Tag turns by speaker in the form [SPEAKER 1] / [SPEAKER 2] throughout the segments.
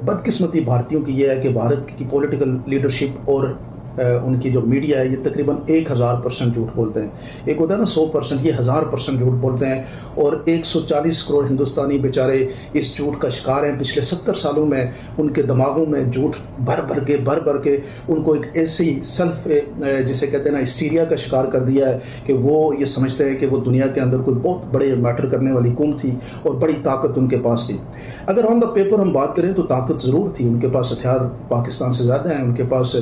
[SPEAKER 1] بدقسمتی بھارتیوں کی یہ ہے کہ بھارت کی پولیٹیکل لیڈرشپ اور ان کی جو میڈیا ہے یہ تقریباً 1000% جھوٹ بولتے ہیں. ایک ہوتا ہے نا 100%، یہ 1000% جھوٹ بولتے ہیں. اور 140 کروڑ ہندوستانی بیچارے اس جھوٹ کا شکار ہیں. پچھلے 70 سالوں میں ان کے دماغوں میں جھوٹ بھر بھر کے ان کو ایک ایسی سیلف جسے کہتے ہیں نا ہسٹیریا کا شکار کر دیا ہے کہ وہ یہ سمجھتے ہیں کہ وہ دنیا کے اندر کوئی بہت بڑے میٹر کرنے والی قوم تھی اور بڑی طاقت ان کے پاس تھی. اگر آن دا پیپر ہم بات کریں تو طاقت ضرور تھی. ان کے پاس ہتھیار پاکستان سے زیادہ ہیں. ان کے پاس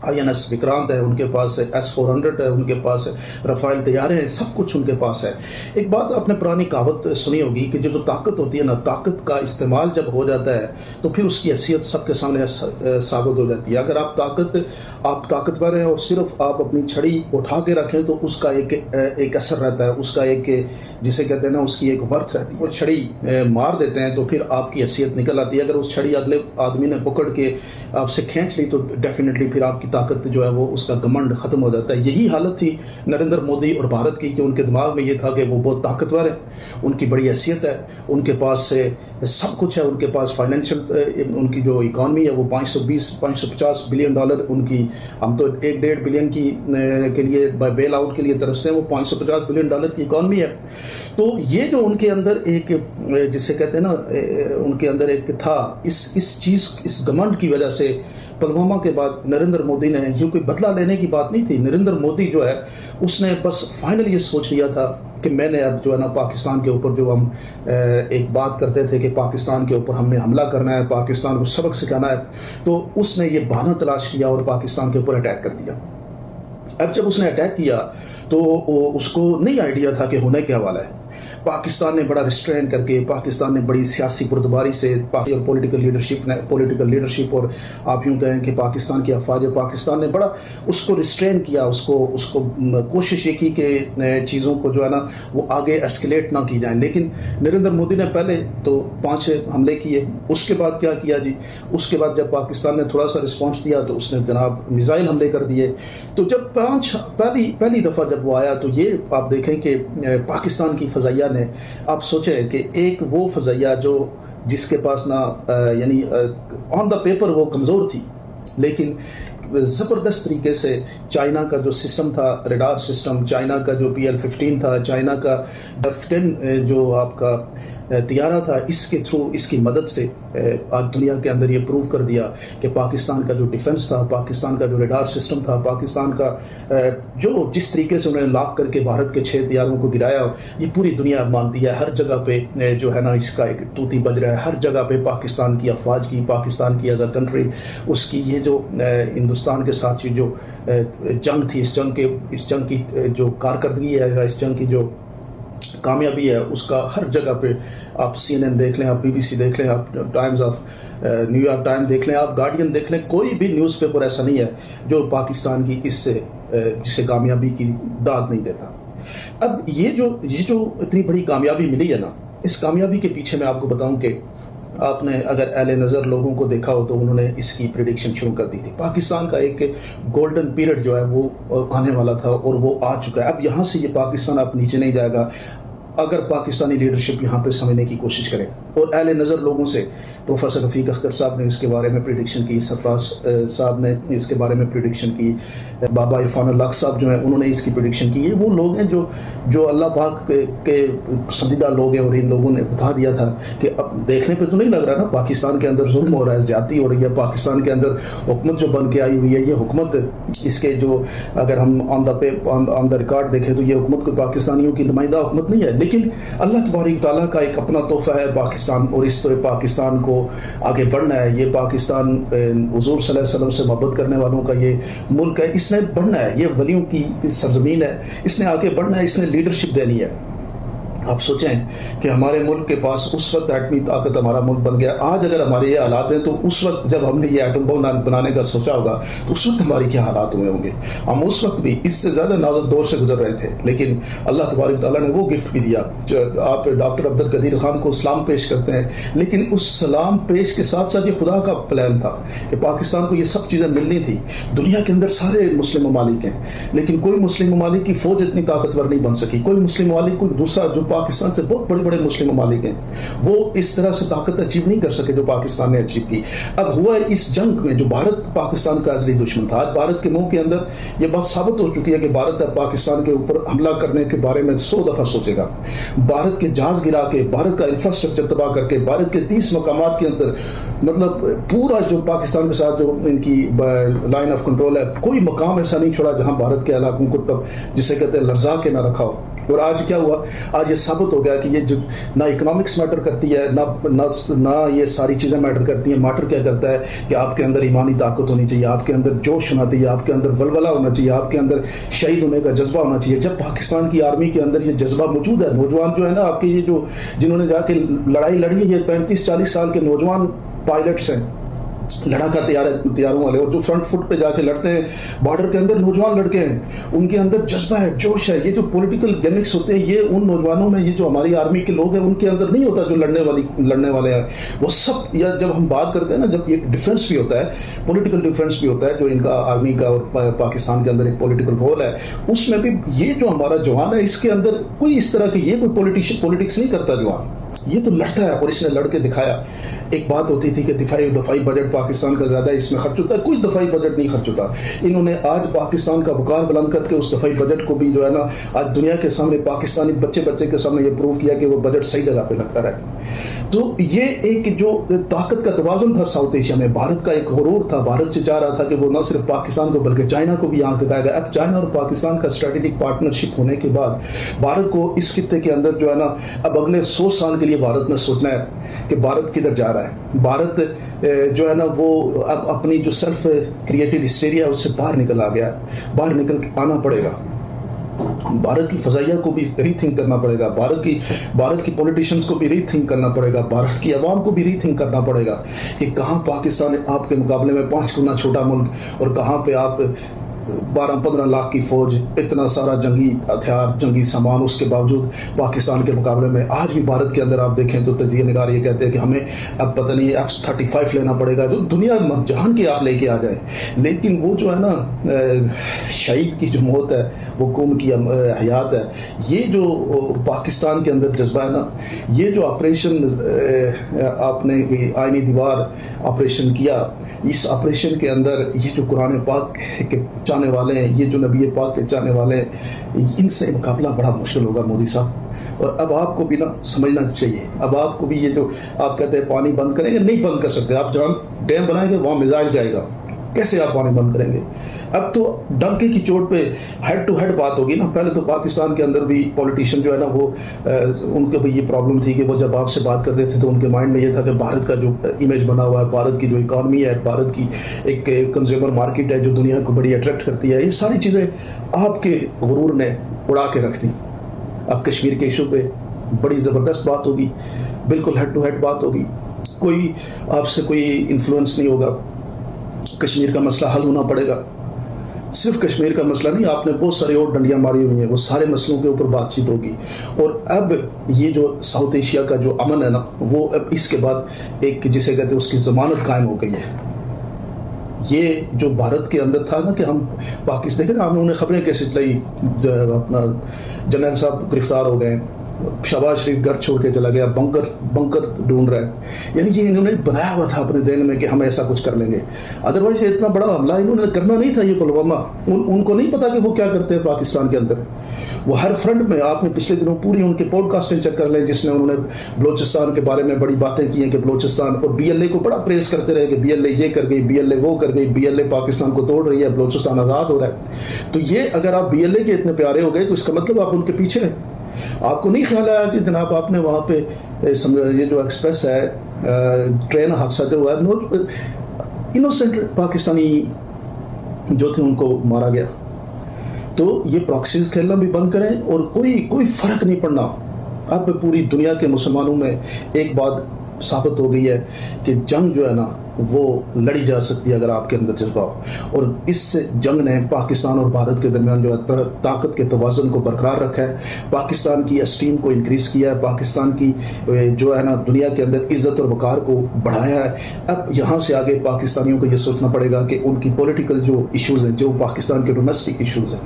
[SPEAKER 1] INS وکرانت ہے، ان کے پاس S-400 ہے، ان کے پاس رفائل طیارے ہیں، سب کچھ ان کے پاس ہے. ایک بات آپ نے پرانی کہاوت سنی ہوگی کہ جو طاقت ہوتی ہے نا، طاقت کا استعمال جب ہو جاتا ہے تو پھر اس کی حیثیت سب کے سامنے ثابت ہو جاتی ہے. اگر آپ طاقتور ہیں اور صرف آپ اپنی چھڑی اٹھا کے رکھیں تو اس کا ایک اثر رہتا ہے، اس کا ایک جسے کہتے ہیں نا اس کی ایک ورتھ رہتی ہے. وہ چھڑی مار دیتے ہیں تو پھر آپ کی حیثیت نکل آتی ہے. اگر اس چھڑی اگلے آدمی نے پکڑ کے آپ سے کھینچ لی تو ڈیفینیٹلی پھر آپ کی طاقت جو ہے وہ اس کا گمنڈ ختم ہو جاتا ہے. یہی حالت تھی نریندر مودی اور بھارت کی کہ ان کے دماغ میں یہ تھا کہ وہ بہت طاقتور ہیں، ان کی بڑی حیثیت ہے، ان کے پاس سب کچھ ہے. ان کے پاس فائنینشیل ان کی جو اکانومی ہے وہ $550 بلین ان کی، ہم تو 1.5 بلین کے لیے بیل آؤٹ کے لیے ترستے ہیں، وہ $550 بلین کی اکانومی ہے. تو یہ جو ان کے اندر ایک جسے کہتے ہیں نا ان کے اندر ایک تھا اس گمنڈ کی وجہ سے پلوامہ کے بعد نریندر مودی نے، یہ کوئی بدلہ لینے کی بات نہیں تھی. نریندر مودی جو ہے اس نے بس فائنل یہ سوچ لیا تھا کہ میں نے اب جو ہے نا پاکستان کے اوپر جو ہم ایک بات کرتے تھے کہ پاکستان کے اوپر ہم نے حملہ کرنا ہے، پاکستان کو سبق سکھانا ہے، تو اس نے یہ بہانہ تلاش کیا اور پاکستان کے اوپر اٹیک کر دیا. اب جب اس نے اٹیک کیا تو اس کو نہیں آئیڈیا تھا کہ ہونے کیا والا ہے. پاکستان نے بڑا ریسٹرین کر کے، پاکستان نے بڑی سیاسی بردباری سے اور پولیٹیکل لیڈرشپ اور آپ یوں کہیں کہ پاکستان کی افواج پاکستان نے بڑا اس کو ریسٹرین کیا، اس کو کوشش یہ کی کہ چیزوں کو جو ہے نا وہ آگے اسکلیٹ نہ کی جائیں. لیکن نریندر مودی نے پہلے تو 5 حملے کیے. اس کے بعد کیا کیا جی؟ اس کے بعد جب پاکستان نے تھوڑا سا رسپانس دیا تو اس نے جناب میزائل حملے کر دیے. تو جب پہلی دفعہ جب وہ آیا تو یہ آپ دیکھیں کہ پاکستان کی فضائیہ نے، آپ سوچیں کہ ایک وہ فضائیہ جس کے پاس نہ یعنی آن دا پیپر وہ کمزور تھی، لیکن زبردست طریقے سے چائنا کا جو سسٹم تھا، ریڈار سسٹم، چائنا کا جو PL-15 تھا، چائنا کا F-10 جو آپ کا طیارہ تھا، اس کے تھرو، اس کی مدد سے آج دنیا کے اندر یہ پروو کر دیا کہ پاکستان کا جو ڈیفنس تھا، پاکستان کا جو ریڈار سسٹم تھا، پاکستان کا جس طریقے سے انہوں نے لاک کر کے بھارت کے 6 طیاروں کو گرایا، یہ پوری دنیا مانتی ہے. ہر جگہ پہ جو ہے نا اس کا ایک توتی بج رہا ہے. ہر جگہ پہ پاکستان کی افواج کی، پاکستان کی ایز اے کنٹری، اس کی یہ جو ہندوستان کے ساتھ یہ جو جنگ تھی، اس جنگ کی جو کارکردگی ہے، اس جنگ کی جو کامیابی ہے، اس کا ہر جگہ پہ آپ CNN دیکھ لیں، آپ BBC دیکھ لیں، آپ Times of new York time دیکھ لیں، آپ گارڈین دیکھ لیں، کوئی بھی نیوز پیپر ایسا نہیں ہے جو پاکستان کی جسے کامیابی کی داد نہیں دیتا. اب یہ جو اتنی بڑی کامیابی ملی ہے نا، اس کامیابی کے پیچھے میں آپ کو بتاؤں کہ آپ نے اگر اہل نظر لوگوں کو دیکھا ہو تو انہوں نے اس کی پریڈکشن شروع کر دی تھی. پاکستان کا ایک گولڈن پیریڈ جو ہے وہ آنے والا تھا اور وہ آ چکا ہے. اب یہاں سے یہ پاکستان اب نیچے نہیں جائے گا اگر پاکستانی لیڈرشپ یہاں پہ سمجھنے کی کوشش کرے. اور اہل نظر لوگوں سے پروفیسر رفیق اختر صاحب نے اس کے بارے میں پریڈکشن کی، سرفراز صاحب نے اس کے بارے میں پریڈکشن کی، بابا عرفان اللہ صاحب جو ہیں انہوں نے اس کی پریڈکشن کی. یہ وہ لوگ ہیں جو اللہ پاک کے پسندیدہ لوگ ہیں، اور ان لوگوں نے بتا دیا تھا کہ اب دیکھنے پہ تو نہیں لگ رہا نا پاکستان کے اندر ظلم ہو رہا ہے، زیادتی ہو رہی ہے، پاکستان کے اندر حکومت جو بن کے آئی ہوئی ہے، یہ حکومت اس کے جو اگر ہم آن دا ریکارڈ دیکھیں تو یہ حکومت کوئی پاکستانیوں کی نمائندہ حکومت نہیں ہے. لیکن اللہ تبارک تعالیٰ کا ایک اپنا تحفہ ہے پاکستان، اور اس طرح پاکستان کو آگے بڑھنا ہے. یہ پاکستان حضور صلی اللہ علیہ وسلم سے محبت کرنے والوں کا یہ ملک ہے، اس نے بڑھنا ہے. یہ ولیوں کی سرزمین ہے، اس نے آگے بڑھنا ہے، اس نے لیڈرشپ دینی ہے. آپ سوچیں کہ ہمارے ملک کے پاس اس وقت ایٹمی طاقت ہمارا ملک بن گیا. آج اگر ہمارے یہ حالات ہیں تو اس وقت جب ہم نے یہ ایٹم بم بنانے کا سوچا ہوگا تو اس وقت ہماری کیا حالات ہوئے ہوں گے. ہم اس وقت بھی اس سے زیادہ نازک دور سے گزر رہے تھے، لیکن اللہ تبارک تعالیٰ نے وہ گفٹ بھی دیا. آپ ڈاکٹر عبد القدیر خان کو سلام پیش کرتے ہیں، لیکن اس سلام پیش کے ساتھ ساتھ یہ خدا کا پلان تھا کہ پاکستان کو یہ سب چیزیں ملنی تھی. دنیا کے اندر سارے مسلم ممالک ہیں، لیکن کوئی مسلم ممالک کی فوج اتنی طاقتور نہیں بن سکی. کوئی مسلم ممالک کوئی دوسرا جو پاکستان سے بہت بڑے بڑے مسلم ممالک ہیں، وہ اس طرح سے طاقت اچیو نہیں کر سکے جو پاکستان نے اچیو کی۔ اب ہوا ہے اس جنگ میں جو بھارت پاکستان کا ازلی دشمن تھا، آج بھارت کے منہ کے اندر یہ بات ثابت ہو چکی ہے کہ بھارت اب پاکستان کے اوپر حملہ کرنے کے بارے میں 100 دفعہ سوچے گا۔ بھارت کے جہاز گرا کے، بھارت کا انفراسٹرکچر تباہ کر کے، بھارت کے 30 مقامات کے اندر مطلب پورا جو پاکستان کے ساتھ جو ان کی لائن آف کنٹرول ہے، کوئی مقام ایسا نہیں چھوڑا جہاں بھارت کے علاقوں کو تب جسے کہتے ہیں لرزا کے نہ رکھا ہو۔ اور آج کیا ہوا؟ آج یہ ثابت ہو گیا کہ یہ نہ اکنامکس میٹر کرتی ہے، نہ یہ ساری چیزیں میٹر کرتی ہیں۔ میٹر کیا کرتا ہے کہ آپ کے اندر ایمانی طاقت ہونی چاہیے، آپ کے اندر جوش ہونا چاہیے، آپ کے اندر ولولہ ہونا چاہیے، آپ کے اندر شہید ہونے کا جذبہ ہونا چاہیے۔ جب پاکستان کی آرمی کے اندر یہ جذبہ موجود ہے، نوجوان جو ہے نا آپ کے یہ جو جنہوں نے جا کے لڑائی لڑی ہے، یہ 35-40 سال کے نوجوان پائلٹس ہیں، لڑاکا تیاروں والے، اور جو فرنٹ فٹ پہ جا کے لڑتے ہیں بارڈر کے اندر، نوجوان لڑکے ہیں، ان کے اندر جذبہ ہے، جوش ہے۔ یہ جو پولیٹیکل گیمکس ہوتے ہیں یہ ان نوجوانوں میں، یہ جو ہماری آرمی کے لوگ ہیں ان کے اندر نہیں ہوتا جو لڑنے والے ہیں وہ سب۔ یا جب ہم بات کرتے ہیں نا، جب یہ ڈفرینس بھی ہوتا ہے، پولیٹیکل ڈفرینس بھی ہوتا ہے جو ان کا آرمی کا اور پاکستان کے اندر ایک پولیٹیکل رول ہے، اس میں بھی یہ جو ہمارا جوان ہے اس کے اندر کوئی اس طرح کی یہ کوئی پولیٹکس نہیں کرتا جوان، یہ تو لڑتا ہے اور اس نے لڑ کے دکھایا۔ ایک بات ہوتی تھی کہ دفاعی بجٹ پاکستان کا زیادہ ہے، اس میں خرچ ہوتا ہے، کوئی دفاعی بجٹ نہیں خرچ ہوتا۔ انہوں نے آج پاکستان کا وقار بلند کر کے اس دفاعی بجٹ کو بھی جو ہے نا آج دنیا کے سامنے، پاکستانی بچے کے سامنے یہ پروف کیا کہ وہ بجٹ صحیح جگہ پہ لگتا رہے۔ تو یہ ایک جو طاقت کا توازن تھا ساؤتھ ایشیا میں، بھارت کا ایک غرور تھا، بھارت سے چاہ رہا تھا کہ وہ نہ صرف پاکستان کو بلکہ چائنا کو بھی آنکھ دکھائے گا۔ اب چائنا اور پاکستان کا اسٹریٹجک پارٹنرشپ ہونے کے بعد بھارت کو اس خطے کے اندر جو ہے نا اب اگلے 100 سال کے لیے بھارت نے سوچنا ہے کہ بھارت کدھر جا رہا ہے۔ بھارت جو ہے نا وہ اب اپنی جو سیلف کریٹڈ ہسٹیریا ہے اس سے باہر نکل آ گیا ہے، باہر نکل کے آنا پڑے گا۔ بھارت کی فضائیہ کو بھی ری تھنک کرنا پڑے گا، بھارت کی پولیٹیشینز کو بھی ری تھنک کرنا پڑے گا، بھارت کی عوام کو بھی ری تھنک کرنا پڑے گا کہ کہاں پاکستان آپ کے مقابلے میں 5 گنا چھوٹا ملک، اور کہاں پہ آپ 12-15 لاکھ کی فوج، اتنا سارا جنگی ہتھیار، جنگی سامان، اس کے باوجود پاکستان کے مقابلے میں آج بھی بھارت کے اندر آپ دیکھیں تو تجزیہ نگار یہ کہتے ہیں کہ ہمیں اب پتہ نہیں F-35 لینا پڑے گا جو دنیا جہان کی آپ لے کے آ جائیں، لیکن وہ جو ہے نا شہید کی جو موت ہے، وہ قوم کی حیات ہے۔ یہ جو پاکستان کے اندر جذبہ ہے نا، یہ جو آپریشن آپ نے آئینی دیوار آپریشن کیا، اس آپریشن کے اندر یہ جو قرآن پاک کے چاہنے والے ہیں، یہ جو نبی پاک کے چاہنے والے ہیں، ان سے مقابلہ بڑا مشکل ہوگا مودی صاحب۔ اور اب آپ کو بھی نا سمجھنا چاہیے، اب آپ کو بھی یہ جو آپ کہتے ہیں پانی بند کریں گے، نہیں بند کر سکتے آپ۔ جہاں ڈیم بنائیں گے وہاں میزائل جائے گا، کیسے آپ پانی بند کریں گے؟ اب تو ڈنکے کی چوٹ پہ ہیڈ ٹو ہیڈ بات ہوگی نا۔ پہلے تو پاکستان کے اندر بھی پولیٹیشین جو ہے نا وہ ان کو بھی یہ پرابلم تھی کہ وہ جب آپ سے بات کرتے تھے تو ان کے مائنڈ میں یہ تھا کہ بھارت کا جو امیج بنا ہوا ہے، بھارت کی جو اکانومی ہے، بھارت کی ایک کنزیومر مارکیٹ ہے جو دنیا کو بڑی اٹریکٹ کرتی ہے، یہ ساری چیزیں آپ کے غرور نے اڑا کے رکھ دی۔ اب کشمیر کے ایشو پہ بڑی زبردست بات ہوگی، بالکل ہیڈ ٹو ہیڈ بات ہوگی، کوئی آپ سے کوئی انفلوئنس نہیں ہوگا۔ کشمیر کا مسئلہ حل ہونا پڑے گا، صرف کشمیر کا مسئلہ نہیں، آپ نے بہت سارے اور ڈنڈیاں ماری ہوئی ہیں، وہ سارے مسئلوں کے اوپر بات چیت ہوگی۔ اور اب یہ جو ساؤتھ ایشیا کا جو امن ہے نا، وہ اب اس کے بعد ایک جسے کہتے ہیں اس کی ضمانت قائم ہو گئی ہے۔ یہ جو بھارت کے اندر تھا نا کہ ہم پاکستان، دیکھیں نا ہم نے خبریں کیسے چلائی، اپنا جنرل صاحب گرفتار ہو گئے، شہباز شریف گھر چھوڑ کے چلا گیا، بنکر ڈھونڈ رہا ہے، یعنی یہ انہوں نے بنایا ہوا تھا اپنے ذہن میں کہ ہم ایسا کچھ کر لیں گے۔ ادروائز یہ اتنا بڑا حملہ انہوں نے کرنا نہیں تھا، یہ پلوامہ، ان کو نہیں پتا کہ وہ کیا کرتے ہیں پاکستان کے اندر۔ وہ ہر فرنٹ میں، آپ نے پچھلے دنوں پوری ان کے پوڈ کاسٹیں چیک کر لیں جس میں انہوں نے بلوچستان کے بارے میں بڑی باتیں کی ہیں کہ بلوچستان، اور BLA کو بڑا پریس کرتے رہے کہ BLA یہ کر گئی، BLA وہ کر گئی، BLA پاکستان کو توڑ رہی ہے، بلوچستان آزاد ہو رہا ہے۔ تو یہ اگر آپ BLA کے اتنے پیارے ہو گئے تو اس کا مطلب آپ ان کے پیچھے ہیں۔ آپ کو نہیں خیال آیا کہ جناب آپ نے وہاں پہ یہ جو ایکسپریس ہے ٹرین حادثہ جو ہوا ہے، انوسنٹ پاکستانی جو تھے ان کو مارا گیا۔ تو یہ پراکسیز کھیلنا بھی بند کریں، اور کوئی فرق نہیں پڑنا۔ اب پوری دنیا کے مسلمانوں میں ایک بات ثابت ہو گئی ہے کہ جنگ جو ہے نا وہ لڑی جا سکتی ہے اگر آپ کے اندر جذبہ ہو، اور اس جنگ نے پاکستان اور بھارت کے درمیان جو ہے طاقت کے توازن کو برقرار رکھا ہے، پاکستان کی اسٹیم کو انکریز کیا ہے، پاکستان کی جو ہے نا دنیا کے اندر عزت اور وقار کو بڑھایا ہے۔ اب یہاں سے آگے پاکستانیوں کو یہ سوچنا پڑے گا کہ ان کی پولیٹیکل جو ایشوز ہیں، جو پاکستان کے ڈومیسٹک ایشوز ہیں،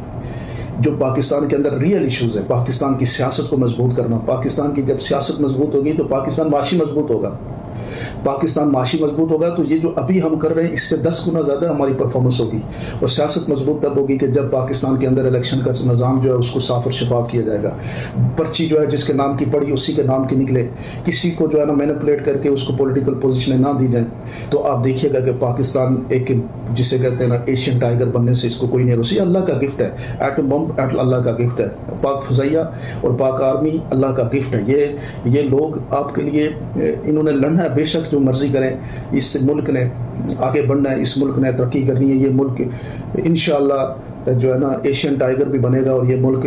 [SPEAKER 1] جو پاکستان کے اندر ریئل ایشوز ہیں، پاکستان کی سیاست کو مضبوط کرنا. پاکستان کی جب سیاست مضبوط ہوگی تو پاکستان معاشی مضبوط ہوگا. پاکستان معاشی مضبوط ہوگا تو یہ جو ابھی ہم کر رہے ہیں اس سے 10 گنا زیادہ ہماری پرفارمنس ہوگی. اور سیاست مضبوط تب ہوگی کہ جب پاکستان کے اندر الیکشن کا نظام جو ہے اس کو صاف اور شفاف کیا جائے گا. پرچی جو ہے جس کے نام کی پڑی اسی کے نام کی نکلے، کسی کو جو ہے نا مینپولیٹ کر کے اس کو پولیٹیکل پوزیشنیں نہ دی جائیں. تو آپ دیکھیے گا کہ پاکستان ایک جسے کہتے ہیں نا ایشین ٹائگر بننے سے اس کو کوئی نہیں روسی. اللہ کا گفٹ ہے، ایٹم بم اللہ کا گفٹ ہے. پاک فضائیہ اور پاک آرمی اللہ کا گفٹ ہے. یہ لوگ آپ کے لیے انہوں نے لڑنا ہے، بے شک جو مرضی کریں. اس ملک نے آگے بڑھنا ہے، اس ملک نے ترقی کرنی ہے. یہ ملک انشاءاللہ جو ہے نا ایشین ٹائگر بھی بنے گا اور یہ ملک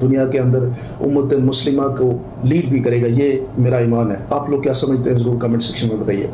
[SPEAKER 1] دنیا کے اندر امت مسلمہ کو لیڈ بھی کرے گا. یہ میرا ایمان ہے. آپ لوگ کیا سمجھتے ہیں ضرور کمنٹ سیکشن میں بتائیے.